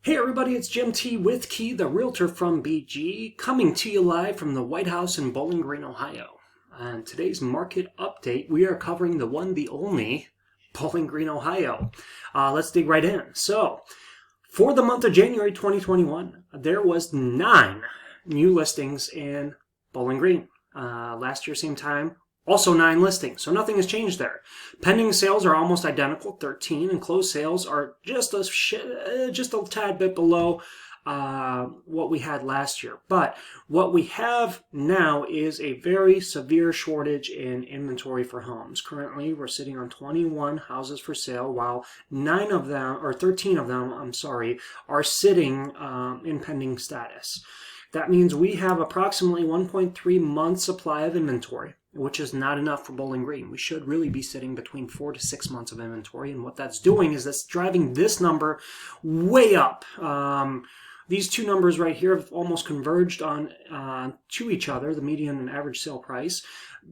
Hey everybody, it's Jim T with Key, the realtor from BG, coming to you live from the White House in Bowling Green, Ohio. On today's market update, we are covering the one, the only, Bowling Green, Ohio. Let's dig right in. So, for the month of January 2021, there was 9 new listings in Bowling Green. Last year, same time, also 9 listings, so nothing has changed there. Pending sales are almost identical, 13, and closed sales are just a tad bit below what we had last year. But what we have now is a very severe shortage in inventory for homes. Currently, we're sitting on 21 houses for sale, while 13 of them, are sitting in pending status. That means we have approximately 1.3 months supply of inventory, which is not enough for Bowling Green. We should really be sitting between 4 to 6 months of inventory, and what that's doing is that's driving this number way up. These two numbers right here have almost converged on to each other, the median and average sale price,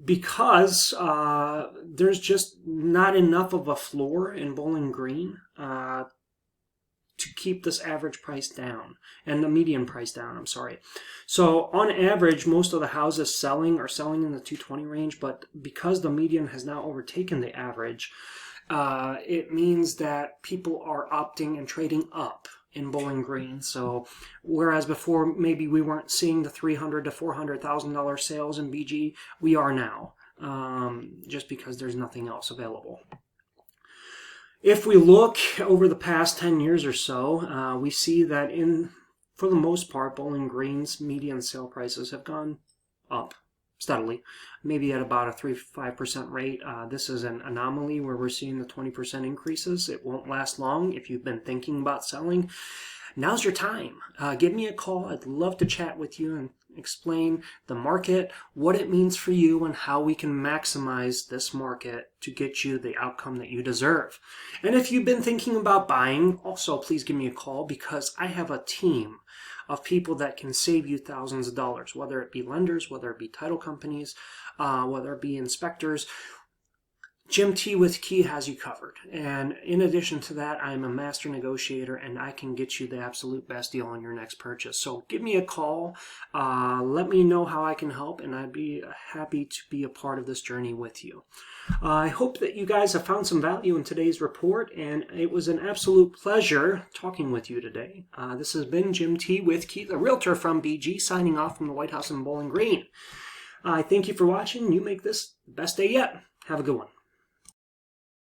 because there's just not enough of a floor in Bowling Green to keep this average price down, and the median price down, So on average, most of the houses are selling in the 220 range, but because the median has now overtaken the average, it means that people are opting and trading up in Bowling Green. So whereas before maybe we weren't seeing the $300,000 to $400,000 sales in BG, we are now, just because there's nothing else available. If we look over the past 10 years or so, we see that for the most part, Bowling Green's median sale prices have gone up steadily, maybe at about a 3-5% rate. This is an anomaly where we're seeing the 20% increases. It won't last long. If you've been thinking about selling, now's your time. Give me a call. I'd love to chat with you and explain the market, what it means for you, and how we can maximize this market to get you the outcome that you deserve. And if you've been thinking about buying, also please give me a call, because I have a team of people that can save you thousands of dollars, whether it be lenders, whether it be title companies, whether it be inspectors. Jim T with Key has you covered. And in addition to that, I'm a master negotiator, and I can get you the absolute best deal on your next purchase. So give me a call. Let me know how I can help, and I'd be happy to be a part of this journey with you. I hope that you guys have found some value in today's report, and it was an absolute pleasure talking with you today. This has been Jim T with Key, the realtor from BG, signing off from the White House in Bowling Green. I thank you for watching. You make this the best day yet. Have a good one.